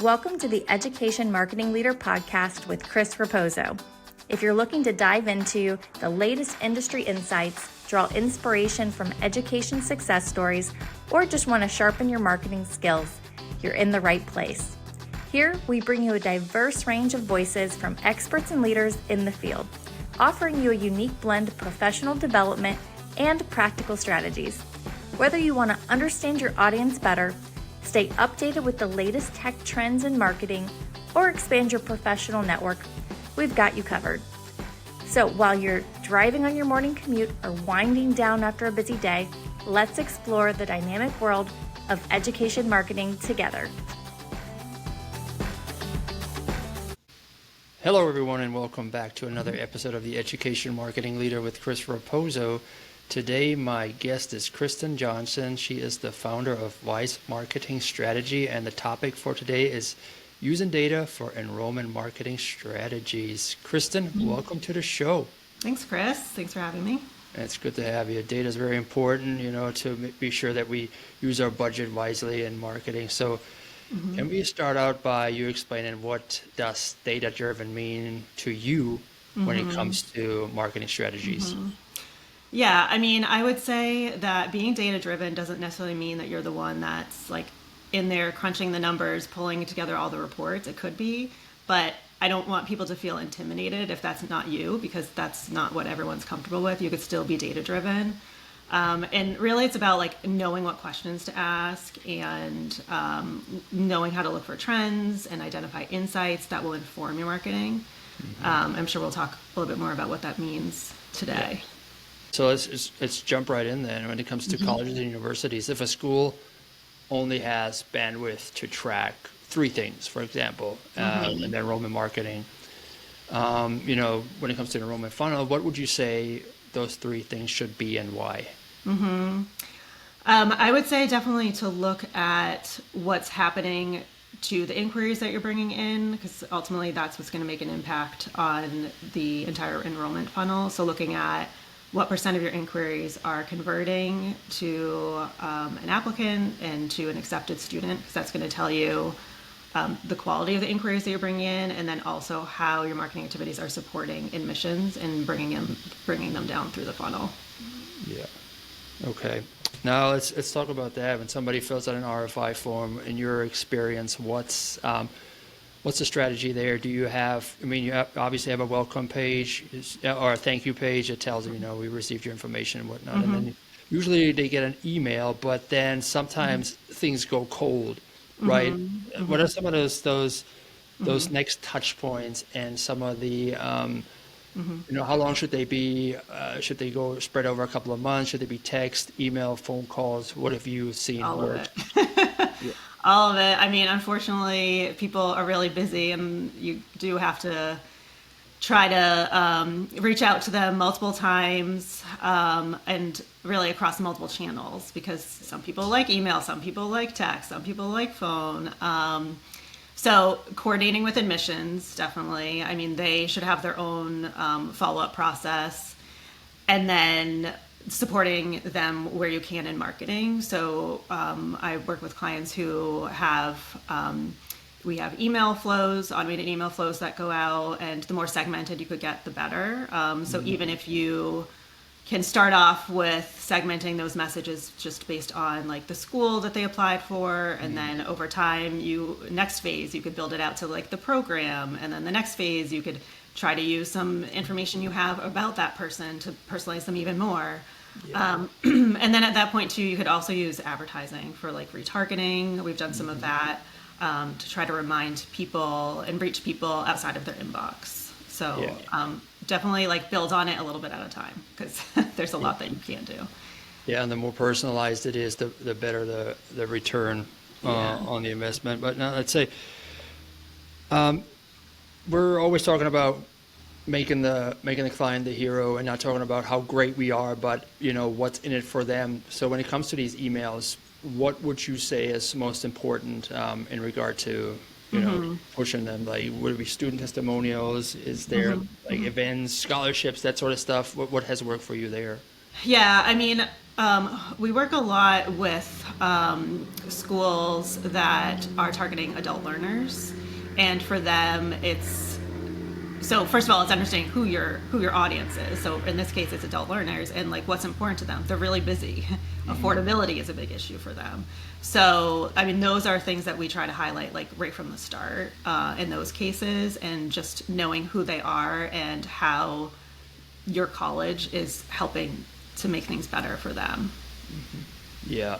Welcome to the Education Marketing Leader podcast with Chris Raposo. If you're looking to dive into the latest industry insights, draw inspiration from education success stories, or just want to sharpen your marketing skills, you're in the right place. Here, we bring you a diverse range of voices from experts and leaders in the field, offering you a unique blend of professional development and practical strategies. Whether you want to understand your audience better, stay updated with the latest tech trends in marketing, or expand your professional network, we've got you covered. So while you're driving on your morning commute or winding down after a busy day, let's explore the dynamic world of education marketing together. Hello everyone and welcome back to another episode of the Education Marketing Leader with Chris Raposo. Today my guest is Kristen Johnson. She is the founder of Wise Marketing Strategy, and the topic for today is using data for enrollment marketing strategies. Kristen, welcome to the show. Thanks, Chris. Thanks for having me. It's good to have you. Data is very important, to be sure that we use our budget wisely in marketing. So can we start out by you explaining what does data-driven mean to you when it comes to marketing strategies? Yeah, I would say that being data-driven doesn't necessarily mean that you're the one that's like in there crunching the numbers, pulling together all the reports. It could be, but I don't want people to feel intimidated if that's not you, because that's not what everyone's comfortable with. You could still be data-driven. And really it's about like knowing what questions to ask and knowing how to look for trends and identify insights that will inform your marketing. I'm sure we'll talk a little bit more about what that means today. Yeah. So let's jump right in then. When it comes to colleges and universities, if a school only has bandwidth to track three things, for example, in enrollment marketing, when it comes to the enrollment funnel, what would you say those three things should be and why? I would say definitely to look at what's happening to the inquiries that you're bringing in, because ultimately that's what's going to make an impact on the entire enrollment funnel. So looking at what percent of your inquiries are converting to an applicant and to an accepted student, because that's going to tell you the quality of the inquiries that you're bringing in, and then also how your marketing activities are supporting admissions and bringing them down through the funnel. Yeah. Okay. Now let's talk about that. When somebody fills out an RFI form, in your experience, what's the strategy there? Do you have? You obviously have a welcome page or a thank you page that tells them, we received your information and whatnot, and then usually they get an email, but then sometimes things go cold. Right. What are some of those next touch points and some of the, how long should they be? Should they go spread over a couple of months? Should they be text, email, phone calls? What have you seen? All of it. All of it. Unfortunately, people are really busy, and you do have to try to reach out to them multiple times and really across multiple channels, because some people like email, some people like text, some people like phone. So coordinating with admissions, definitely. They should have their own follow-up process, and then supporting them where you can in marketing. So I work with clients who have we have email flows, automated email flows that go out, and the more segmented you could get, the better. So even if you can start off with segmenting those messages just based on like the school that they applied for, and then over time, next phase, you could build it out to like the program, and then the next phase, you could try to use some information you have about that person to personalize them even more. Yeah. And then at that point too, you could also use advertising for like retargeting. We've done some of that to try to remind people and reach people outside of their inbox. So definitely like build on it a little bit at a time, because there's a lot that you can do. Yeah, and the more personalized it is, the better the return on the investment. But now let's say we're always talking about making the client the hero and not talking about how great we are, but what's in it for them. So when it comes to these emails, what would you say is most important in regard to pushing them? Like, would it be student testimonials? Is there like events, scholarships, that sort of stuff? What has worked for you there? Yeah, We work a lot with schools that are targeting adult learners, and for them, so first of all, it's understanding who your audience is. So in this case, it's adult learners, and like what's important to them. They're really busy. Affordability is a big issue for them. So I mean, those are things that we try to highlight like right from the start in those cases, and just knowing who they are and how your college is helping to make things better for them. Yeah.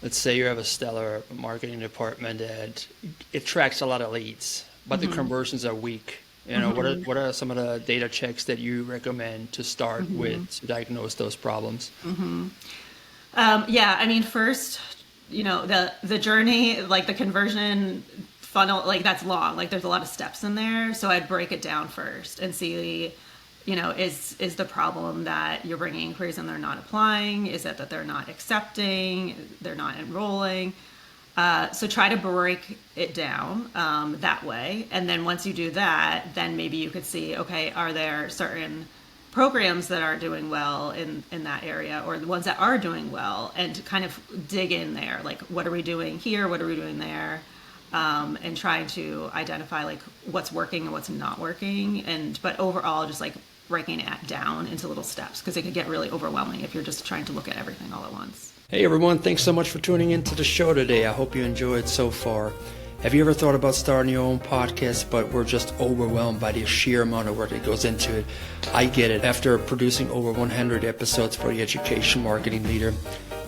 Let's say you have a stellar marketing department and it tracks a lot of leads, but the conversions are weak. You know, what are some of the data checks that you recommend to start with to diagnose those problems? Yeah, I mean, first, you know, the journey, like the conversion funnel, like that's long. Like there's a lot of steps in there. So I'd break it down first and see, you know, is the problem that you're bringing inquiries and they're not applying? Is it that they're not accepting? They're not enrolling? So try to break it down that way. And then once you do that, then maybe you could see, okay, are there certain programs that aren't doing well in that area, or the ones that are doing well, and kind of dig in there. Like, what are we doing here? What are we doing there? And trying to identify like what's working and what's not working. But overall, just like breaking it down into little steps, because it could get really overwhelming if you're just trying to look at everything all at once. Hey everyone, thanks so much for tuning into the show today. I hope you enjoyed so far. Have you ever thought about starting your own podcast, but were just overwhelmed by the sheer amount of work that goes into it? I get it. After producing over 100 episodes for the Education Marketing Leader,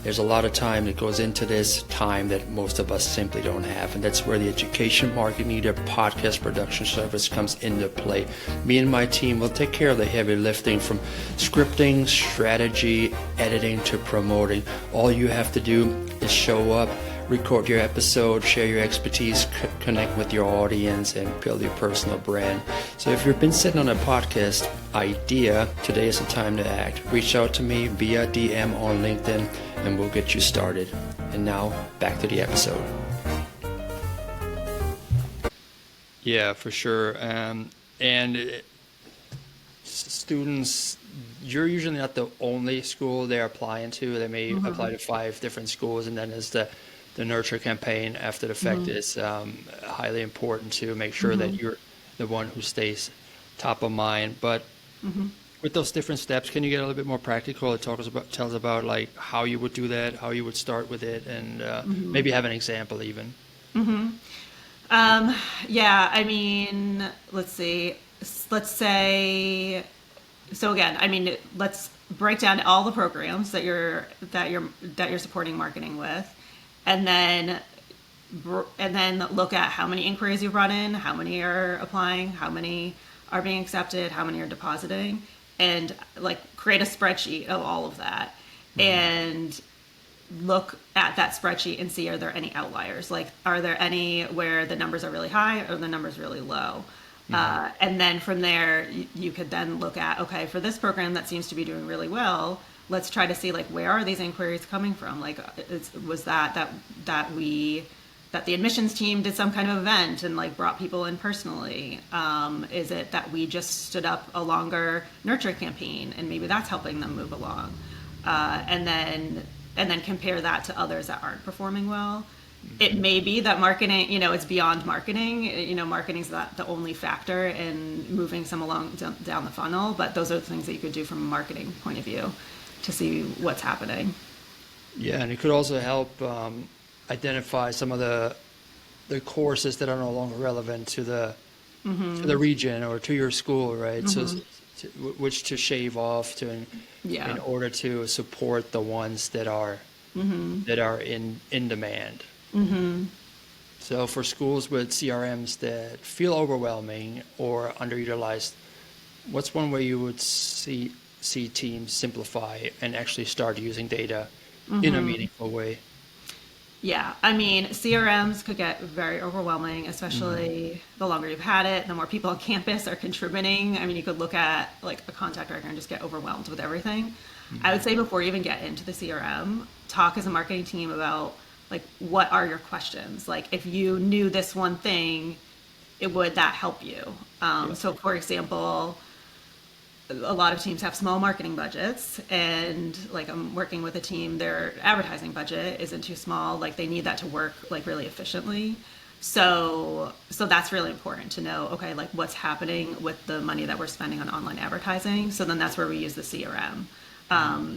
there's a lot of time that goes into this, time that most of us simply don't have. And that's where the Education Marketing Leader podcast production service comes into play. Me and my team will take care of the heavy lifting, from scripting, strategy, editing to promoting. All you have to do is show up, record your episode, share your expertise, connect with your audience, and build your personal brand. So if you've been sitting on a podcast idea, today is the time to act. Reach out to me via DM on LinkedIn and we'll get you started. And now back to the episode. Yeah, for sure. Students, you're usually not the only school they're applying to. They may apply to 5 different schools, and then there's the nurture campaign after the fact is highly important to make sure that you're the one who stays top of mind. But with those different steps, can you get a little bit more practical? It tells us about like how you would do that, how you would start with it, and maybe have an example even. Yeah, I mean, let's see. Let's say, so again, I mean, let's break down all the programs that you're supporting marketing with, and then look at how many inquiries you've brought in, how many are applying, how many are being accepted, how many are depositing, and like create a spreadsheet of all of that, and look at that spreadsheet and see, are there any outliers? Like, are there any where the numbers are really high or the numbers really low? And then from there, you could then look at, okay, for this program that seems to be doing really well, let's try to see like, where are these inquiries coming from? Like, was that the admissions team did some kind of event and like brought people in personally? Is it that we just stood up a longer nurture campaign and maybe that's helping them move along? And then compare that to others that aren't performing well. It may be that marketing, it's beyond marketing. Marketing's not the only factor in moving some along down the funnel, but those are the things that you could do from a marketing point of view to see what's happening. Yeah, and it could also help identify some of the courses that are no longer relevant to the region or to your school, right? So which to shave off in order to support the ones that are in demand. So for schools with CRMs that feel overwhelming or underutilized, what's one way you would see teams simplify and actually start using data in a meaningful way? Yeah, I mean, CRMs could get very overwhelming, especially the longer you've had it, the more people on campus are contributing. I mean, you could look at like a contact record and just get overwhelmed with everything. I would say before you even get into the CRM, talk as a marketing team about like, what are your questions? Like, if you knew this one thing, would that help you? So for example, a lot of teams have small marketing budgets, and like I'm working with a team, their advertising budget isn't too small. Like they need that to work like really efficiently. So that's really important to know, okay, like what's happening with the money that we're spending on online advertising. So then that's where we use the CRM.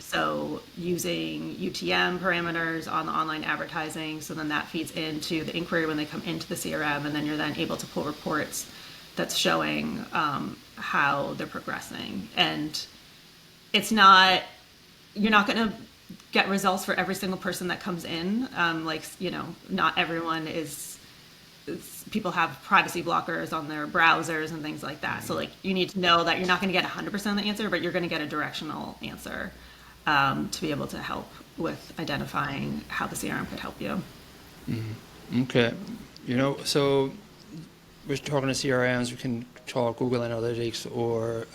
So using UTM parameters on the online advertising, so then that feeds into the inquiry when they come into the CRM, and then you're then able to pull reports that's showing how they're progressing. And it's not, you're not going to get results for every single person that comes in. Like, you know, not everyone people have privacy blockers on their browsers and things like that. So like you need to know that you're not going to get 100% of the answer, but you're going to get a directional answer to be able to help with identifying how the CRM could help you. Okay. You know, so we're talking to CRMs, we can talk Google Analytics or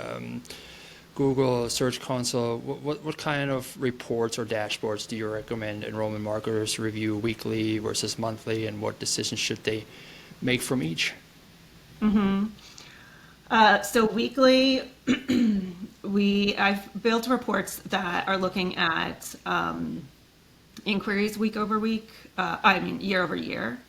Google Search Console. What kind of reports or dashboards do you recommend enrollment marketers review weekly versus monthly, and what decisions should they make from each? So weekly, I've built reports that are looking at inquiries week over week, year over year.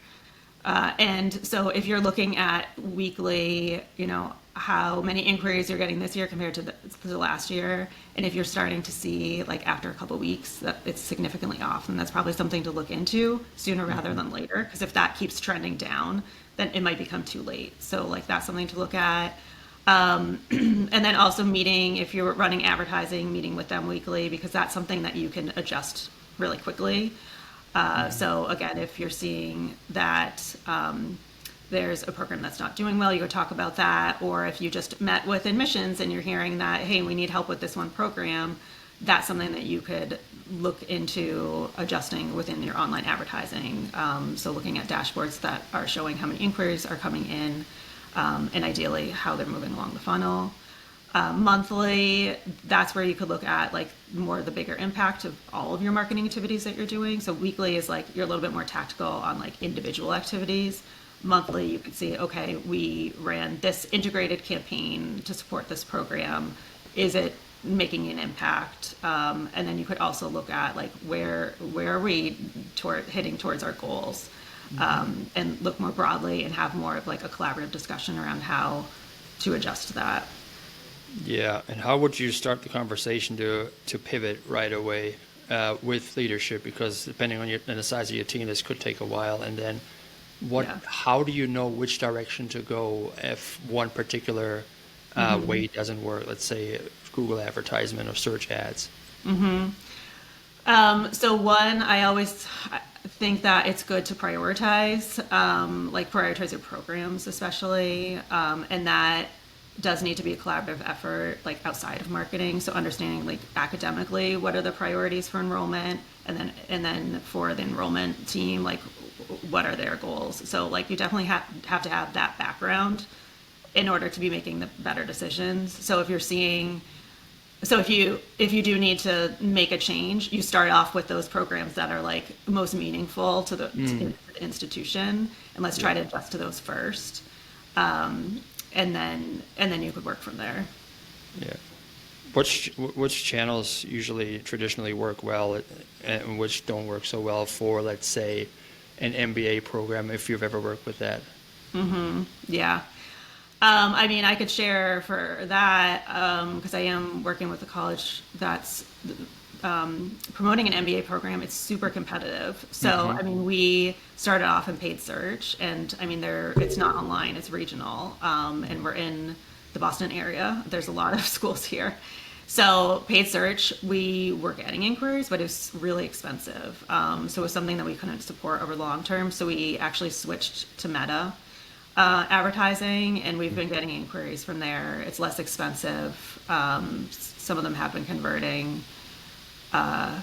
And so if you're looking at weekly, you know, how many inquiries you're getting this year compared to the last year, and if you're starting to see like after a couple of weeks that it's significantly off, then that's probably something to look into sooner rather than later, because if that keeps trending down, then it might become too late. So like that's something to look at. And then also if you're running advertising, meeting with them weekly, because that's something that you can adjust really quickly. So again, if you're seeing that there's a program that's not doing well, you could talk about that. Or if you just met with admissions and you're hearing that, hey, we need help with this one program, that's something that you could look into adjusting within your online advertising. So looking at dashboards that are showing how many inquiries are coming in, and ideally how they're moving along the funnel. Monthly, that's where you could look at like more the bigger impact of all of your marketing activities that you're doing. So weekly is like you're a little bit more tactical on like individual activities. Monthly, you could see, okay, we ran this integrated campaign to support this program. Is it making an impact? And then you could also look at like where are we heading towards our goals, and look more broadly and have more of like a collaborative discussion around how to adjust to that. Yeah, and how would you start the conversation to pivot right away with leadership? Because depending on the size of your team, this could take a while. And then how do you know which direction to go if one particular way doesn't work? Let's say Google advertisement or search ads. So one, I always think that it's good to prioritize, prioritize your programs especially, and that does need to be a collaborative effort like outside of marketing. So understanding like academically what are the priorities for enrollment, and then for the enrollment team, like what are their goals. So like you definitely have to have that background in order to be making the better decisions. So if you do need to make a change, you start off with those programs that are like most meaningful to the institution, and let's try to adjust to those first. And then you could work from there. Yeah. Which channels usually traditionally work well and which don't work so well for, let's say, an MBA program, if you've ever worked with that? Yeah. I could share for that because I am working with a college that's promoting an MBA program. It's super competitive. So, we started off in paid search, and it's not online, it's regional. And we're in the Boston area. There's a lot of schools here. So paid search, we were getting inquiries, but it was really expensive. So it was something that we couldn't support over long term. So we actually switched to Meta advertising, and we've been getting inquiries from there. It's less expensive. Some of them have been converting.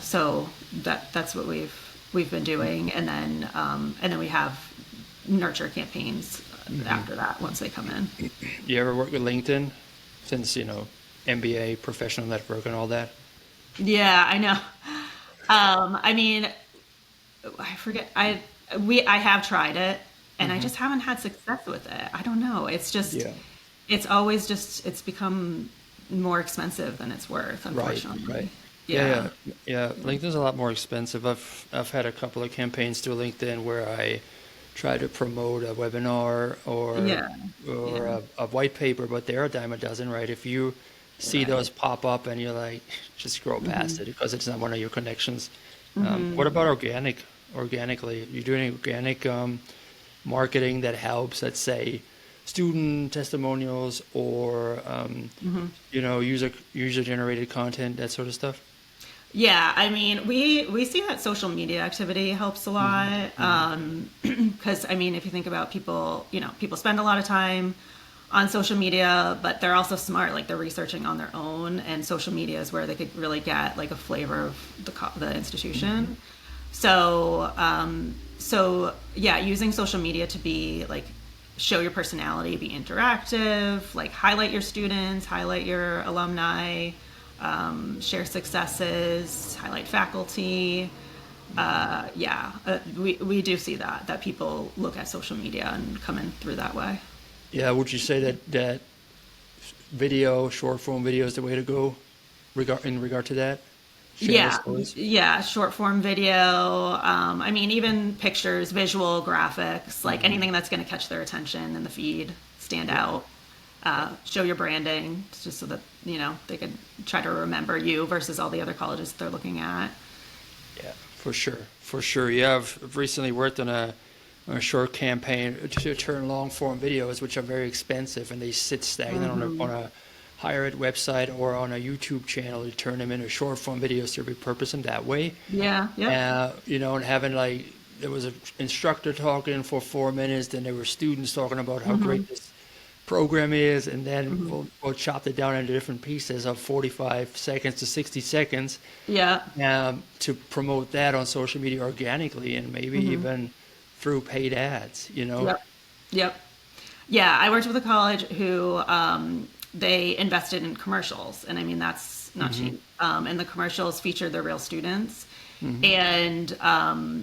So that's what we've been doing, and then we have nurture campaigns after that once they come in. You ever work with LinkedIn, since MBA, professional network, and all that? Yeah, I know. I forget. I have tried it, and I just haven't had success with it. I don't know. It's just, it's always just, it's become more expensive than it's worth, unfortunately. Right. Yeah. Yeah. LinkedIn's a lot more expensive. I've had a couple of campaigns through LinkedIn where I try to promote a webinar Yeah. or Yeah. a white paper, but they're a dime a dozen, right? If you see Right. those pop up and you're like, just scroll past Mm-hmm. it because it's not one of your connections. What Mm-hmm. about organically? You're doing organic marketing that helps, let's say, student testimonials or Mm-hmm. user generated content, that sort of stuff. Yeah, I mean, we see that social media activity helps a Hmm. lot. Hmm. Because I mean, if you think about people, people spend a lot of time on social media, but they're also smart. Like they're researching on their own, and social media is where they could really get like a flavor of the institution. So yeah, using social media to be like show your personality, be interactive, like highlight your students, highlight your alumni, share successes, highlight faculty. We do see that people look at social media and come in through that way. Yeah, would you say that video, short form video is the way to go in regard to that? Sharing the Yeah, stories? yeah, short form video. I mean, even pictures, visual graphics, like anything that's going to catch their attention in the feed, stand Yeah. out. Show your branding, just so that they could try to remember you versus all the other colleges they're looking at. Yeah, for sure. For sure. Yeah, I've recently worked on a short campaign to turn long form videos, which are very expensive, and they sit stagnant on a higher ed website or on a YouTube channel to turn them into short form videos to repurpose them that way. Yeah, yep. And having like, there was an instructor talking for 4 minutes, then there were students talking about how great this program is, and then we'll chop it down into different pieces of 45 seconds to 60 seconds Yeah. to promote that on social media organically and maybe even through paid ads. Yep. Yep. Yeah, I worked with a college who they invested in commercials, and I mean that's not cheap. And the commercials featured their real students, and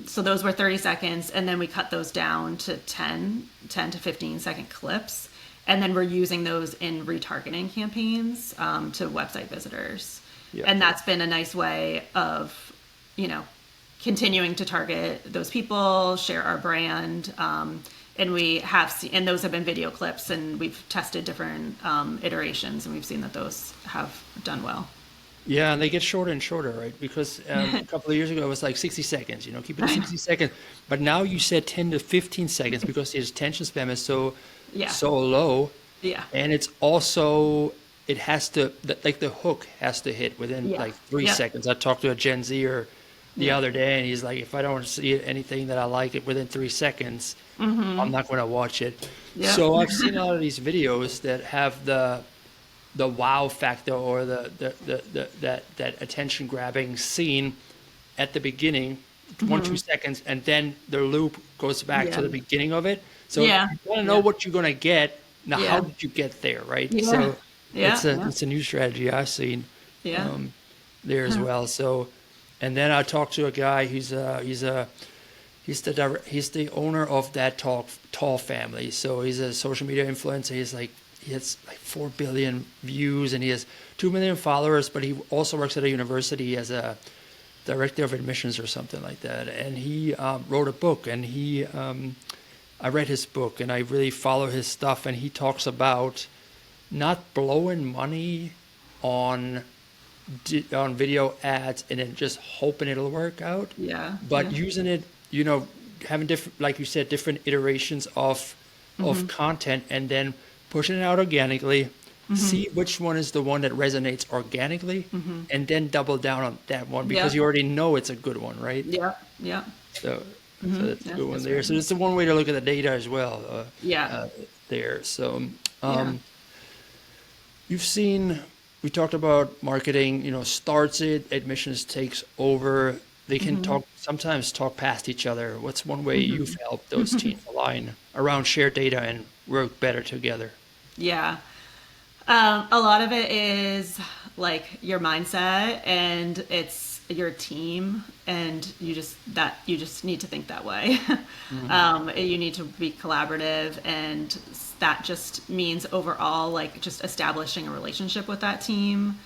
so those were 30 seconds, and then we cut those down to 10 to 15-second clips, and then we're using those in retargeting campaigns to website visitors, Yeah. and that's been a nice way of, continuing to target those people, share our brand. And we have seen, and those have been video clips, and we've tested different iterations, and we've seen that those have done well. Yeah, and they get shorter and shorter, right? Because a couple of years ago it was like 60 seconds, keep it to 60 seconds. But now you said 10 to 15 seconds because the attention span is Yeah. so low. Yeah. And it's also, it has to, like the hook has to hit within Yeah. like 3 seconds. I talked to a Gen Zer the Yeah. other day, and he's like, if I don't see anything that I like it within 3 seconds, I'm not going to watch it. Yeah. So I've seen a lot of these videos that have the wow factor or that attention grabbing scene at the beginning, 1 2 seconds, and then the loop goes back to Yeah. the beginning of it. So Yeah. you want to know what you're going to get. Now, Yeah. how did you get there, right? Yeah. So Yeah. it's a new strategy I've seen Yeah. there as well. So, and then I talked to a guy he's the owner of that Tall family. So he's a social media influencer. He has like 4 billion views, and he has 2 million followers. But he also works at a university as a director of admissions or something like that. And he wrote a book, and I read his book, and I really follow his stuff. And he talks about not blowing money on video ads and then just hoping it'll work out, Yeah. but Yeah. using it, having different, like you said, different iterations of content, and then pushing it out organically, see which one is the one that resonates organically, and then double down on that one because Yeah. you already know it's a good one, right? Yeah. Yeah. So that's a Yeah, good one that's there. right. So it's the one way to look at the data as well. Yeah. There. So Yeah. you've seen, we talked about marketing, starts it, admissions takes over. They can sometimes talk past each other. What's one way you've helped those teams align around shared data and work better together? Yeah. A lot of it is like your mindset, and it's your team, and you just need to think that way. You need to be collaborative, and that just means overall like just establishing a relationship with that team,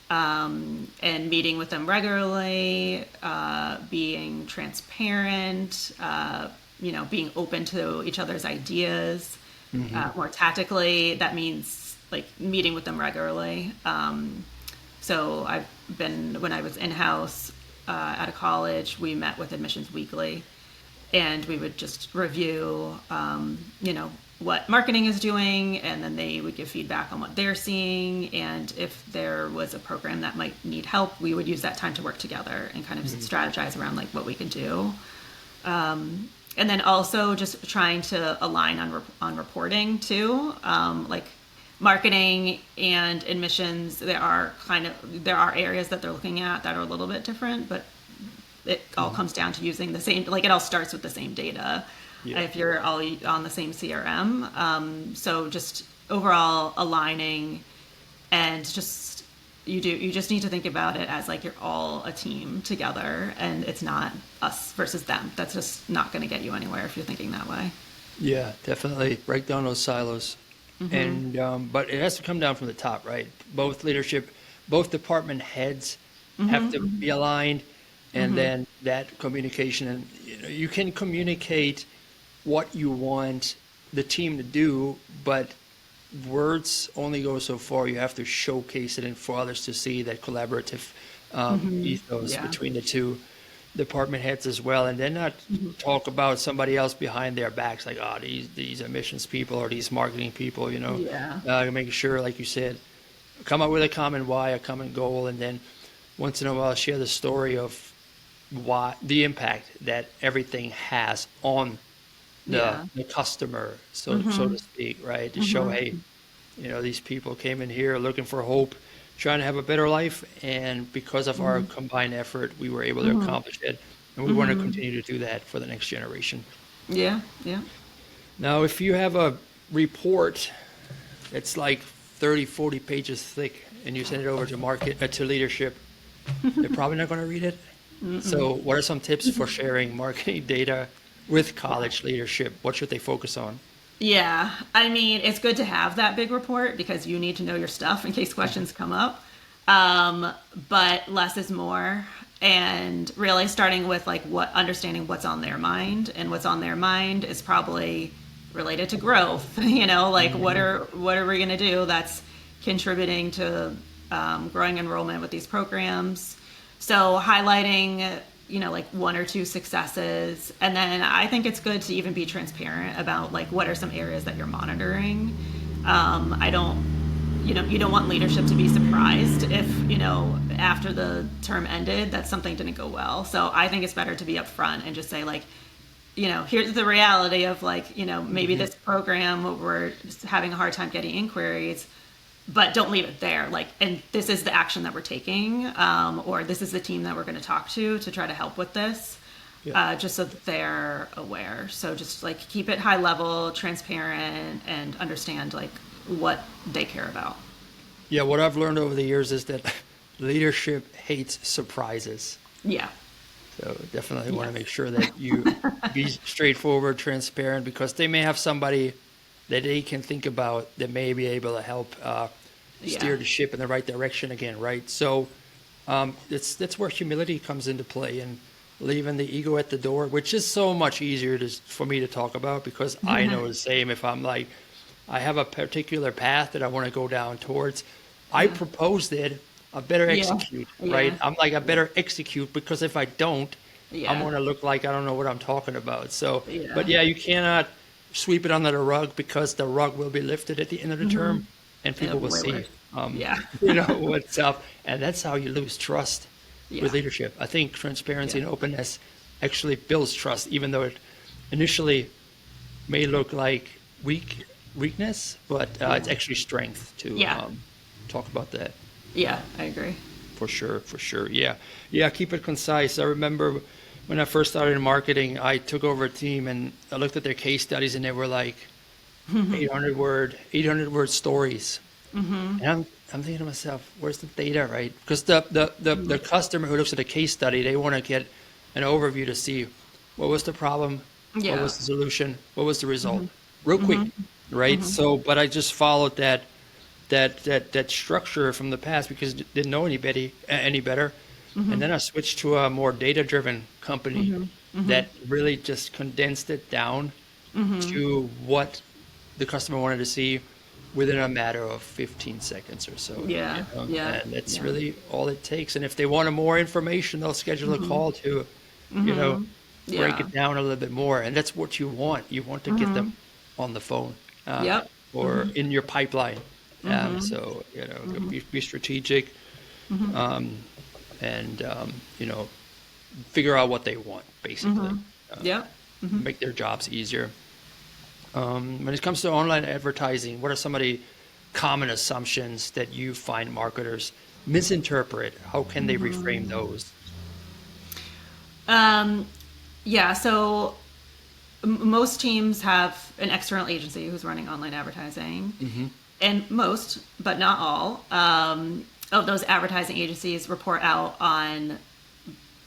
and meeting with them regularly, being transparent, being open to each other's ideas. More tactically, that means like meeting with them regularly. So when I was in-house at a college, we met with admissions weekly, and we would just review, what marketing is doing, and then they would give feedback on what they're seeing. And if there was a program that might need help, we would use that time to work together and kind of strategize around like what we could do. And then also just trying to align on reporting too, like marketing and admissions, there are areas that they're looking at that are a little bit different, but it all comes down to using the same, like it all starts with the same data. If you're all on the same CRM. So just overall aligning, and just you just need to think about it as like you're all a team together, and it's not us versus them. That's just not going to get you anywhere if you're thinking that way. Yeah, definitely break down those silos. And but it has to come down from the top, right? Both leadership, both department heads have to be aligned, and then that communication, and you can communicate what you want the team to do, but words only go so far. You have to showcase it and for others to see that collaborative ethos between the two department heads as well, and then not talk about somebody else behind their backs, like, oh, these admissions people or these marketing people, making sure, like you said, come up with a common why, a common goal, and then once in a while share the story of why, the impact that everything has on the customer, so to speak, right? To show, hey, these people came in here looking for hope, trying to have a better life, and because of our combined effort, we were able to accomplish it, and we want to continue to do that for the next generation. Yeah. Now, if you have a report that's like 30, 40 pages thick, and you send it over to leadership, they're probably not going to read it. So what are some tips for sharing marketing data with college leadership? What should they focus on? Yeah, I mean, it's good to have that big report because you need to know your stuff in case questions come up. But less is more, and really starting with like understanding what's on their mind, and what's on their mind is probably related to growth. What are we going to do that's contributing to growing enrollment with these programs? So highlighting like one or two successes. And then I think it's good to even be transparent about like what are some areas that you're monitoring. You don't want leadership to be surprised if, after the term ended, that something didn't go well. So I think it's better to be upfront and just say like, here's the reality of like, maybe this program, we're just having a hard time getting inquiries, but don't leave it there. Like, and this is the action that we're taking, or this is the team that we're going to talk to try to help with this, just so that they're aware. So just like keep it high level, transparent, and understand like what they care about. Yeah, what I've learned over the years is that leadership hates surprises. Yeah. So definitely want to make sure that you be straightforward, transparent, because they may have somebody that they can think about that may be able to help steer the ship in the right direction again, right? So that's where humility comes into play, and leaving the ego at the door, which is so much easier for me to talk about because I know the same. If I'm like, I have a particular path that I want to go down towards, I proposed it, I better execute, right? I'm like, I better execute, because if I don't, I'm going to look like I don't know what I'm talking about. So, but you cannot sweep it under the rug, because the rug will be lifted at the end of the term, and people will see, what's up. And that's how you lose trust with leadership. I think transparency and openness actually builds trust, even though it initially may look like weakness, but it's actually strength to talk about that. Yeah, I agree. For sure. Yeah, keep it concise. I remember when I first started in marketing, I took over a team and I looked at their case studies, and they were like 800 word stories. And I'm thinking to myself, where's the data, right? Because the customer who looks at a case study, they want to get an overview to see what was the problem, what Yeah. was the solution, what was the result, real quick, right? So, but I just followed that structure from the past because I didn't know any better, and then I switched to a more data-driven company that really just condensed it down to what the customer wanted to see within a matter of 15 seconds or so. Yeah. Yeah. And that's Yeah. really all it takes. And if they wanted more information, they'll schedule a call to, you know, break Yeah. it down a little bit more. And that's what you want. You want to get them on the phone Yep. or in your pipeline. So, you know, be strategic and, you know, figure out what they want, basically. Yep. Make their jobs easier. When it comes to online advertising, what are some of the common assumptions that you find marketers misinterpret? How can they reframe those? Yeah. So most teams have an external agency who's running online advertising, and most, but not all, of those advertising agencies report out on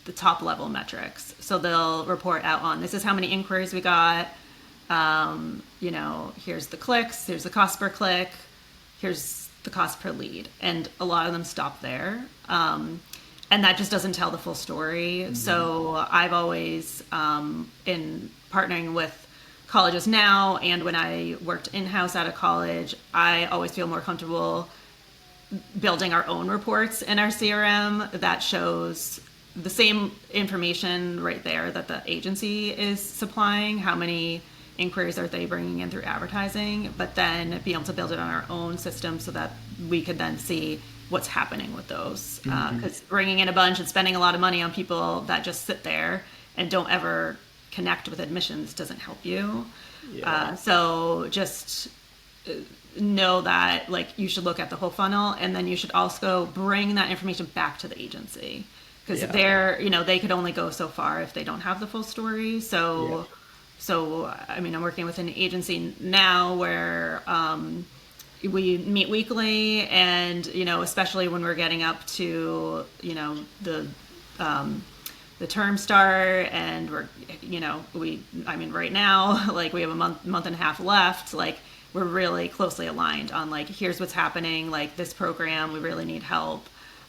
the top level metrics. So they'll report out on, this is how many inquiries we got. You know, here's the clicks, here's the cost per click, here's the cost per lead. And a lot of them stop there. And that just doesn't tell the full story. So I've always, in partnering with colleges now, and when I worked in-house out of college, I always feel more comfortable building our own reports in our CRM that shows the same information right there that the agency is supplying. How many inquiries are they bringing in through advertising, but then be able to build it on our own system so that we could then see what's happening with those. Because bringing in a bunch and spending a lot of money on people that just sit there and don't ever connect with admissions doesn't help you. So just know that, like, you should look at the whole funnel, and then you should also bring that information back to the agency, because they're, you know, they could only go so far if they don't have the full story. So I mean, I'm working with an agency now where we meet weekly, and, you know, especially when we're getting up to, you know, the term start, and we're, you know, I mean, right now, like, we have a month and a half left, like, we're really closely aligned on, like, here's what's happening, like, this program, we really need help,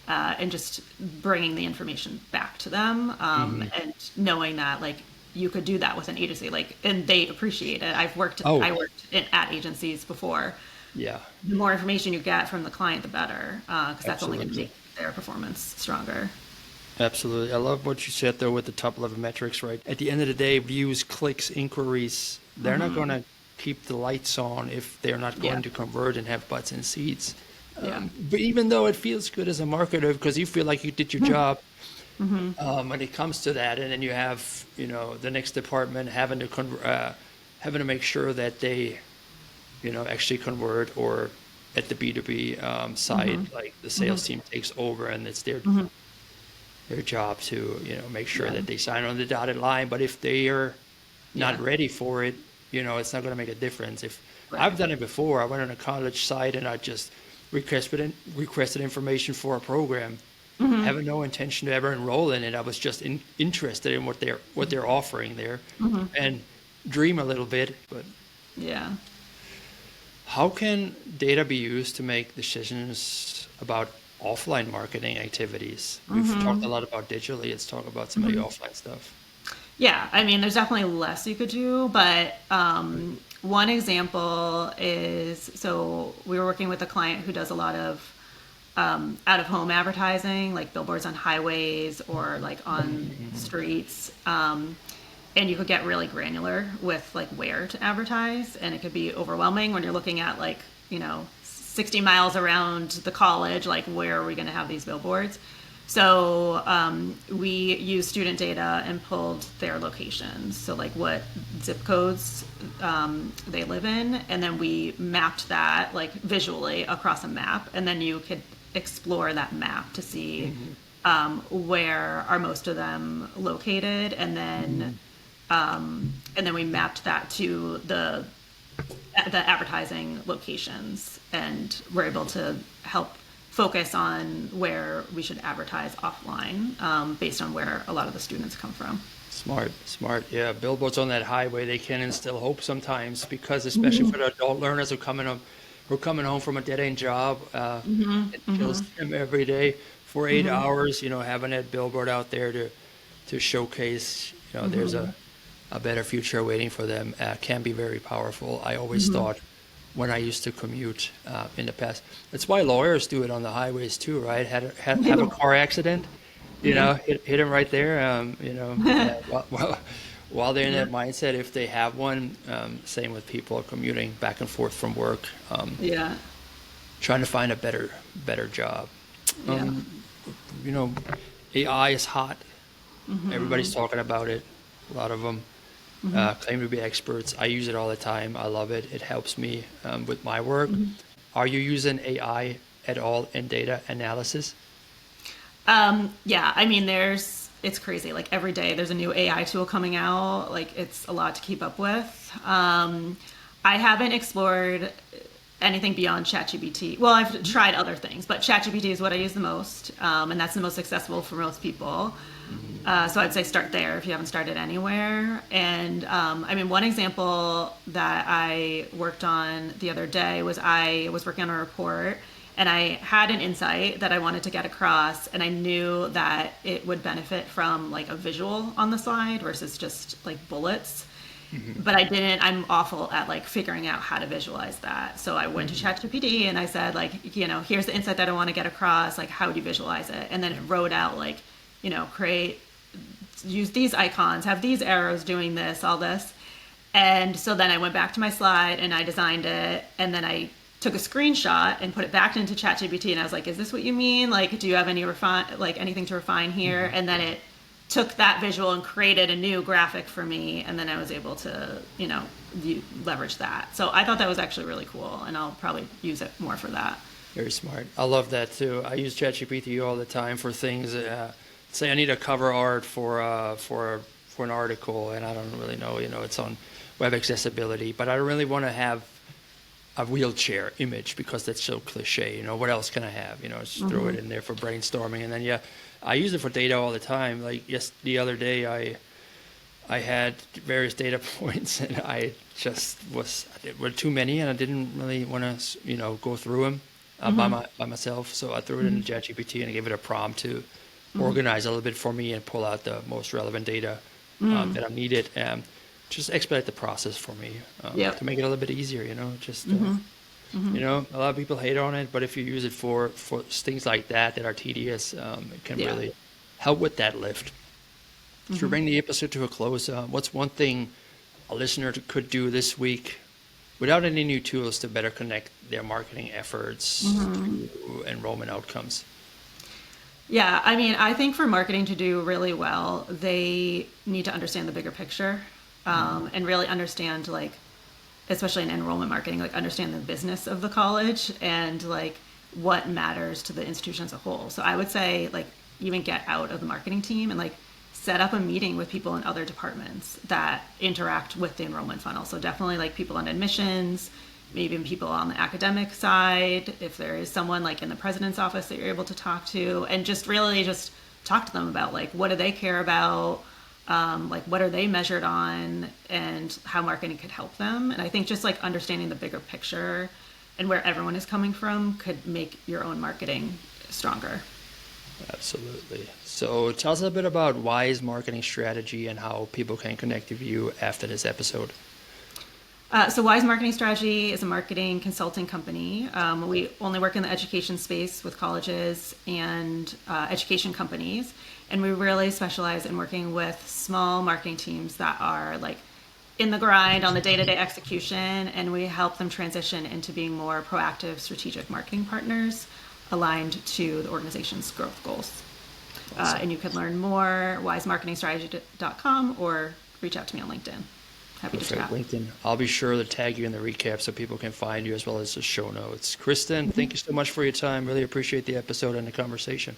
and just bringing the information back to them, and knowing that, like, you could do that with an agency, like, and they appreciate it. I worked at agencies before. Yeah. The more information you get from the client, the better, because that's only going to make their performance stronger. Absolutely. I love what you said, though, with the top level metrics, right? At the end of the day, views, clicks, inquiries, they're not going to keep the lights on if they're not going to convert and have butts in seats. But even though it feels good as a marketer because you feel like you did your job, when it comes to that, and then you have, you know, the next department having to make sure that they, you know, actually convert, or at the B2B side, like the sales team takes over, and it's their job to, you know, make sure that they sign on the dotted line. But if they are not ready for it, you know, it's not going to make a difference. If I've done it before, I went on a college site and I just requested information for a program, having no intention to ever enroll in it. I was just interested in what they're offering there, and dream a little bit. But how can data be used to make decisions about offline marketing activities? We've talked a lot about digitally. Let's talk about some of the offline stuff. Yeah, I mean, there's definitely less you could do, but one example is, so we were working with a client who does a lot of out-of-home advertising, like billboards on highways or like on streets, and you could get really granular with like where to advertise, and it could be overwhelming when you're looking at, like, you know, 60 miles around the college, like, where are we going to have these billboards? So we used student data and pulled their locations, so like what zip codes they live in, and then we mapped that, like, visually across a map, and then you could explore that map to see where are most of them located, and then we mapped that to the advertising locations, and we're able to help focus on where we should advertise offline, based on where a lot of the students come from. Smart. Yeah, billboards on that highway, they can instill hope sometimes, because especially for the adult learners who are coming home from a dead-end job, it kills them every day for 8 hours. Having that billboard out there to showcase, there's a better future waiting for them, can be very powerful. I always thought, when I used to commute in the past, that's why lawyers do it on the highways too, right? Have a car accident. Hit them right there. While they're in that mindset, if they have one, same with people commuting back and forth from work. Trying to find a better job. AI is hot. Everybody's talking about it. A lot of them claim to be experts. I use it all the time. I love it. It helps me with my work. Are you using AI at all in data analysis? I mean, it's crazy. Like every day there's a new AI tool coming out. Like it's a lot to keep up with. I haven't explored anything beyond ChatGPT. Well, I've tried other things, but ChatGPT is what I use the most. And that's the most accessible for most people. So I'd say start there if you haven't started anywhere. And I mean, one example that I worked on the other day was I was working on a report, and I had an insight that I wanted to get across, and I knew that it would benefit from like a visual on the slide versus just like bullets. But I'm awful at like figuring out how to visualize that. So I went to ChatGPT and I said, like, here's the insight that I want to get across. Like, how would you visualize it? And then it wrote out like, use these icons, have these arrows doing this, all this. And so then I went back to my slide and I designed it, and then I took a screenshot and put it back into ChatGPT, and I was like, is this what you mean? Like, do you have anything to refine here? And then it took that visual and created a new graphic for me, and then I was able to, leverage that. So I thought that was actually really cool, and I'll probably use it more for that. Very smart. I love that too. I use ChatGPT all the time for things. Say I need a cover art for an article, and I don't really know, it's on web accessibility, but I really want to have a wheelchair image because that's so cliche. What else can I have? Just throw it in there for brainstorming, and then I use it for data all the time. Like the other day, I had various data points, and I just there were too many, and I didn't really want to go through them by myself. So I threw it into ChatGPT and I gave it a prompt to organize a little bit for me and pull out the most relevant data that I needed, and just expedite the process for me to make it a little bit easier. A lot of people hate on it, but if you use it for things like that are tedious, it can really help with that lift. To bring the episode to a close, what's one thing a listener could do this week without any new tools to better connect their marketing efforts to enrollment outcomes? Yeah, I mean, I think for marketing to do really well, they need to understand the bigger picture, and really understand, like, especially in enrollment marketing, like understand the business of the college and like what matters to the institution as a whole. So I would say, like, even get out of the marketing team and like set up a meeting with people in other departments that interact with the enrollment funnel. So definitely like people on admissions, maybe even people on the academic side, if there is someone like in the president's office that you're able to talk to, and just really just talk to them about like, what do they care about? Like, what are they measured on, and how marketing could help them. And I think just like understanding the bigger picture and where everyone is coming from could make your own marketing stronger. Absolutely. So tell us a bit about Wise Marketing Strategy and how people can connect with you after this episode. So Wise Marketing Strategy is a marketing consulting company. We only work in the education space with colleges and education companies. And we really specialize in working with small marketing teams that are like in the grind on the day-to-day execution. And we help them transition into being more proactive strategic marketing partners aligned to the organization's growth goals. Awesome. And you can learn more, wisemarketingstrategy.com, or reach out to me on LinkedIn. Happy to chat. LinkedIn. I'll be sure to tag you in the recap so people can find you, as well as the show notes. Kristen, thank you so much for your time. Really appreciate the episode and the conversation.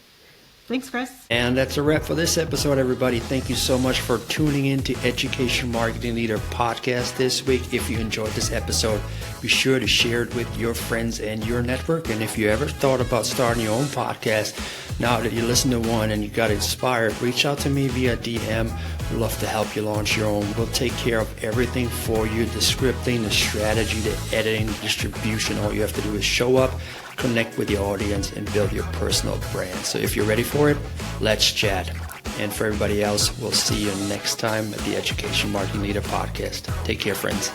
Thanks, Chris. And that's a wrap for this episode, everybody. Thank you so much for tuning in to Education Marketing Leader Podcast this week. If you enjoyed this episode, be sure to share it with your friends and your network. And if you ever thought about starting your own podcast, now that you listen to one and you got inspired, reach out to me via DM. We'd love to help you launch your own. We'll take care of everything for you, the scripting, the strategy, the editing, the distribution. All you have to do is show up, connect with your audience, and build your personal brand. So if you're ready for it, let's chat. And for everybody else, we'll see you next time at the Education Marketing Leader Podcast. Take care, friends.